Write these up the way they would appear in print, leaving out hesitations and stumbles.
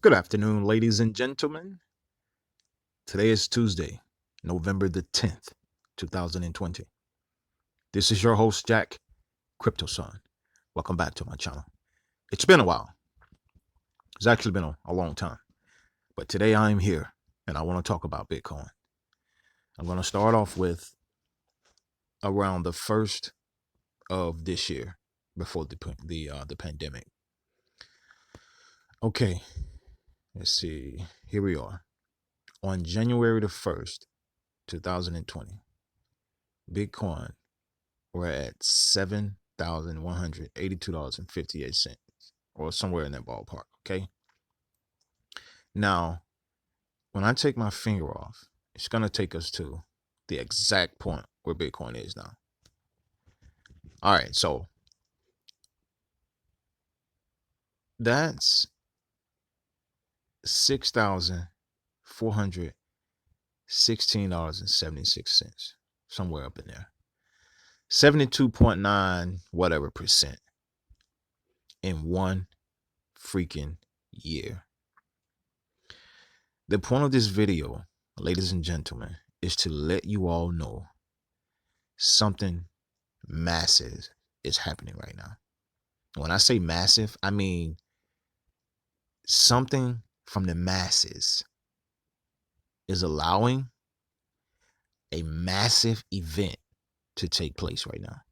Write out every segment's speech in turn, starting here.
Good afternoon, ladies and gentlemen. Today is Tuesday, November the 10th, 2020. This is your host, Jack, Crypto Son. Welcome back to my channel. It's been a while. It's actually been a long time. But today I am here and I want to talk about Bitcoin. I'm going to start off with around the first of this year before the pandemic. Okay, let's see. Here we are. On January the 1st, 2020, Bitcoin we're at $7,182.58, or somewhere in that ballpark. Okay. Now, when I take my finger off, it's gonna take us to the exact point where Bitcoin is now. All right, so that's $6,416.76, somewhere up in there. 72.9 whatever percent in one freaking year. The point of this video, ladies and gentlemen, is to let you all know something massive is happening right now. When I say massive, I mean something from the masses is allowing a massive event to take place right now.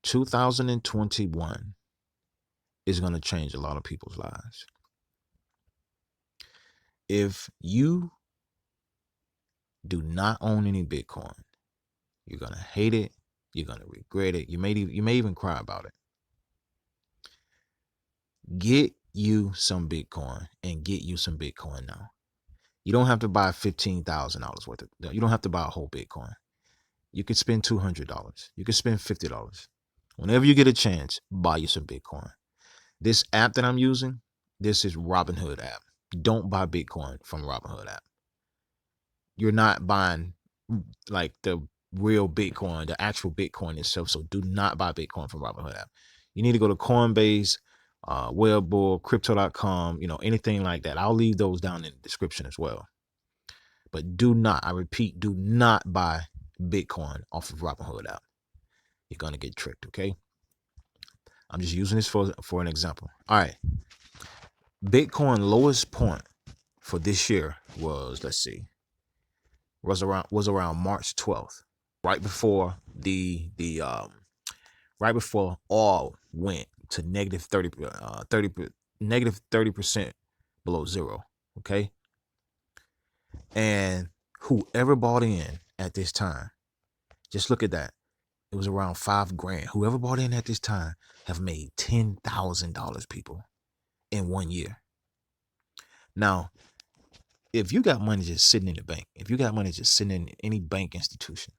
2021 is going to change a lot of people's lives. If you do not own any Bitcoin, you're going to hate it. You're going to regret it. You may even cry about it. Get you some Bitcoin and get you some Bitcoin now. You don't have to buy $15,000 worth of, you don't have to buy a whole Bitcoin. You could spend $200. You could spend $50. Whenever you get a chance, buy you some Bitcoin. This app that I'm using, this is Robinhood app. Don't buy Bitcoin from Robinhood app. You're not buying like the real Bitcoin, the actual Bitcoin itself. So do not buy Bitcoin from Robinhood app. You need to go to Coinbase, Webbull, Crypto.com, anything like that. I'll leave those down in the description as well. But do not, I repeat, do not buy Bitcoin off of Robinhood app. You're going to get tricked, okay? I'm just using this for an example. All right. Bitcoin lowest point for this year was, was around March 12th, right before right before all went to negative 30% below zero. Okay. And whoever bought in at this time, just look at that. It was around $5,000. Whoever bought in at this time have made $10,000, people, in 1 year. Now, if you got money just sitting in the bank, if you got money just sitting in any bank institution,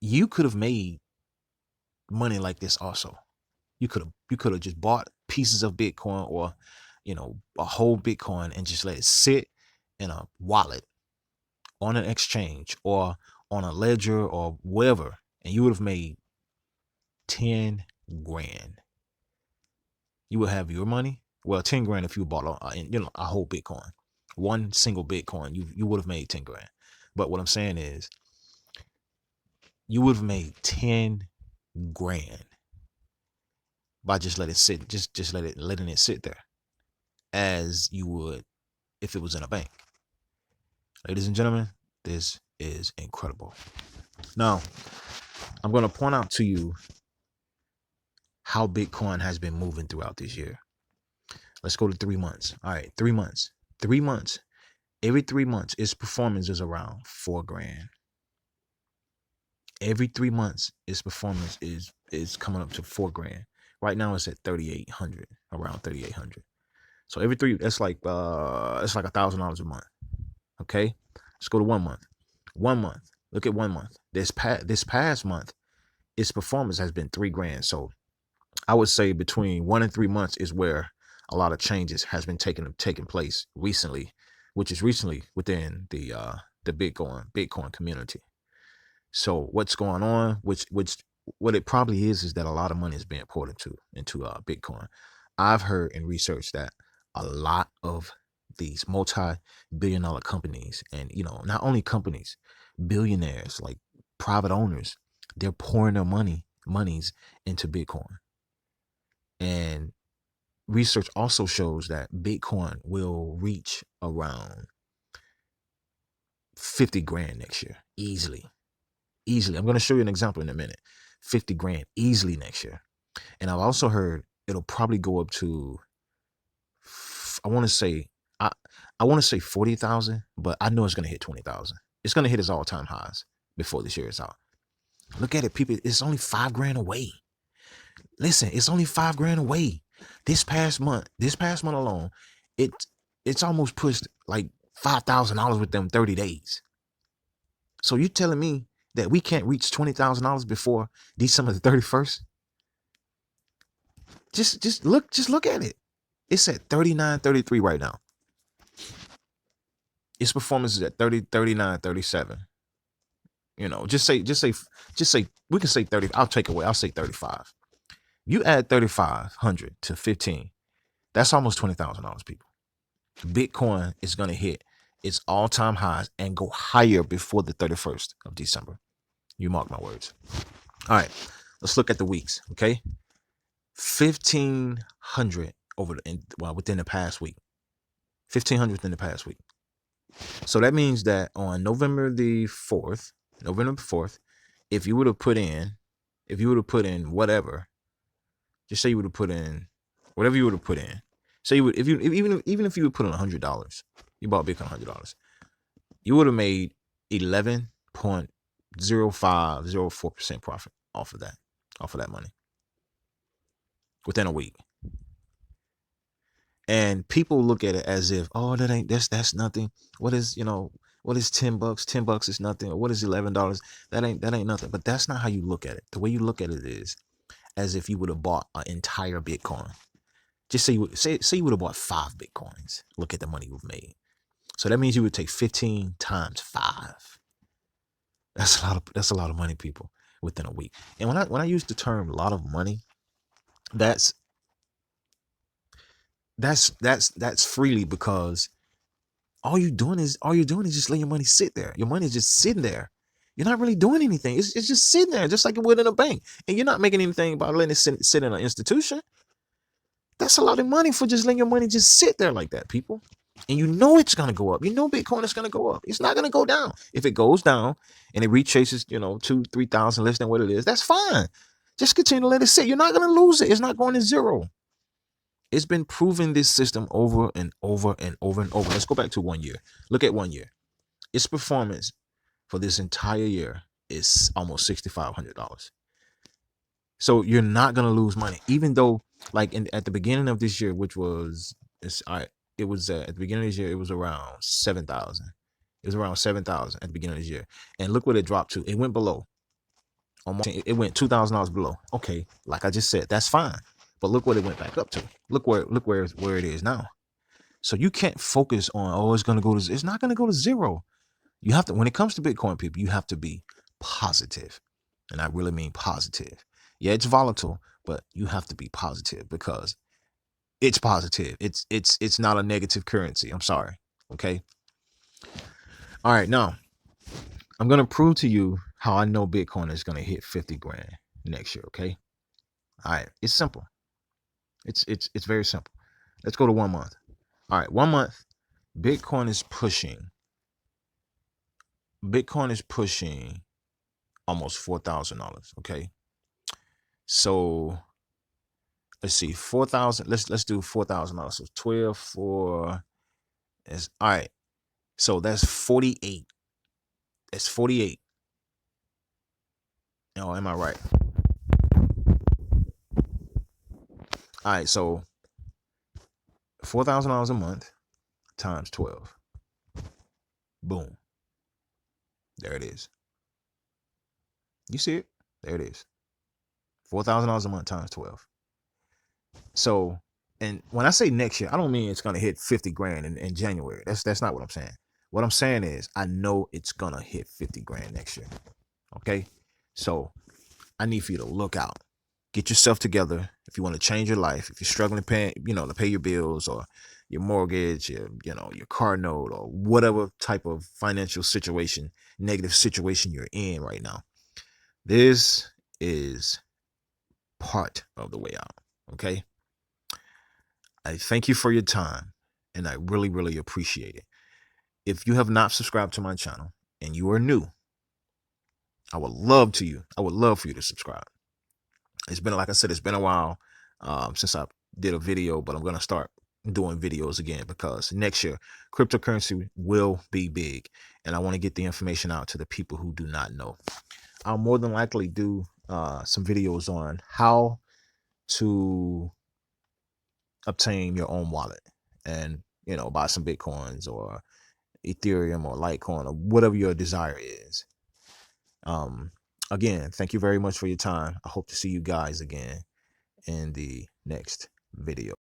you could have made money like this also. You could have just bought pieces of Bitcoin or, a whole Bitcoin and just let it sit in a wallet on an exchange or on a ledger or wherever, and you would have made $10,000. You would have your money. Well, $10,000 if you bought a whole Bitcoin, one single Bitcoin, you would have made $10,000. But what I'm saying is, you would have made $10,000 by just letting it sit, just letting it sit there, as you would if it was in a bank. Ladies and gentlemen, this is incredible. Now, I'm going to point out to you how Bitcoin has been moving throughout this year. Let's go to 3 months. All right, 3 months. 3 months. Every 3 months, its performance is around $4,000. Every 3 months, its performance is coming up to $4,000. Right now, it's at 3,800, around 3,800. So every that's like it's like $1,000 a month. Okay, let's go to 1 month. 1 month. Look at 1 month. This past month, its performance has been $3,000. So I would say between 1 and 3 months is where a lot of changes has been taking place recently, which is recently within the Bitcoin community. So what's going on? What it probably is that a lot of money is being poured into Bitcoin. I've heard and researched that a lot of these multi-billion-dollar companies, and not only companies, billionaires, like private owners, they're pouring their monies into Bitcoin. And research also shows that Bitcoin will reach around 50 grand next year, easily. I'm going to show you an example in a minute. 50 grand easily next year. And I've also heard it'll probably go up to, I want to say, I want to say 40,000, but I know it's going to hit 20,000. It's going to hit its all-time highs before this year is out. Look at it, people. It's only 5 grand away. Listen, it's only 5 grand away. This past month alone, it's almost pushed like $5,000 with them 30 days. So you telling me that we can't reach $20,000 before December the 31st? Just look at it. It's at 39.33 right now. Its performance is at 30, 39, 37. Just say we can say 30. I'll take away. I'll say 35. You add 3,500 to 15. That's almost $20,000, people. Bitcoin is going to hit its all-time highs and go higher before the 31st of December. You mark my words. All right, let's look at the weeks, okay? 1,500 within the past week. 1,500 within the past week. So that means that on November the 4th, if you would have put in whatever, just say you would have put in whatever you would have put in. Say even if you would put in $100, you bought Bitcoin $100, you would have made 11.0504% profit off of that money within a week. And people look at it as if, oh, that's nothing. What is $10? $10 is nothing. Or what is $11? That ain't nothing. But that's not how you look at it. The way you look at it is as if you would have bought an entire Bitcoin. Just say you would have bought 5 Bitcoins. Look at the money you've made. So that means you would take 15 times 5. That's a lot of money, people, within a week. And when I use the term "lot of money," that's freely, because all you're doing is just letting your money sit there. Your money is just sitting there. You're not really doing anything. It's just sitting there, just like it would in a bank. And you're not making anything by letting it sit in an institution. That's a lot of money for just letting your money just sit there like that, people. And you know it's going to go up. You know Bitcoin is going to go up. It's not going to go down. If it goes down and it retraces, 2,000-3,000 less than what it is, that's fine. Just continue to let it sit. You're not going to lose it. It's not going to zero. It's been proven, this system, over and over and over and over. Let's go back to 1 year. Look at 1 year. Its performance for this entire year is almost $6,500. So you're not going to lose money, even though, like, at the beginning of this year, which was, at the beginning of this year, it was around 7,000. It was around 7,000 at the beginning of this year. And look what it dropped to. It went below. It went $2,000 below. Okay, like I just said, that's fine. But look what it went back up to. Look where it is now. So you can't focus on, oh, it's going to go to, it's not going to go to zero. You have to, when it comes to Bitcoin, people, you have to be positive. And I really mean positive. Yeah, it's volatile, but you have to be positive, because it's positive. It's not a negative currency. I'm sorry. Okay. All right. Now I'm going to prove to you how I know Bitcoin is going to hit 50 grand next year. Okay. All right. It's simple. It's very simple. Let's go to 1 month. All right. 1 month. Bitcoin is pushing almost $4,000. Okay. So let's see, 4,000. Let's do $4,000. So 12 for is all right. So that's 48. That's 48. Oh, am I right? All right. So $4,000 a month times 12. Boom. There it is. You see it? There it is. $4,000 a month times 12. So, and when I say next year, I don't mean it's gonna hit 50 grand in January. That's not what I'm saying. What I'm saying is, I know it's gonna hit 50 grand next year. Okay. So I need for you to look out. get yourself together. If you want to change your life, if you're struggling paying, to pay your bills or your mortgage, your car note, or whatever type of financial situation, negative situation you're in right now, this is part of the way out. Okay. I thank you for your time, and I really, really appreciate it. If you have not subscribed to my channel and you are new, I would love for you to subscribe. It's been, like I said, it's been a while since I did a video, but I'm going to start doing videos again because next year cryptocurrency will be big, and I want to get the information out to the people who do not know. I'll more than likely do some videos on how to obtain your own wallet and buy some Bitcoins or Ethereum or Litecoin or whatever your desire is. Again, thank you very much for your time. I hope to see you guys again in the next video.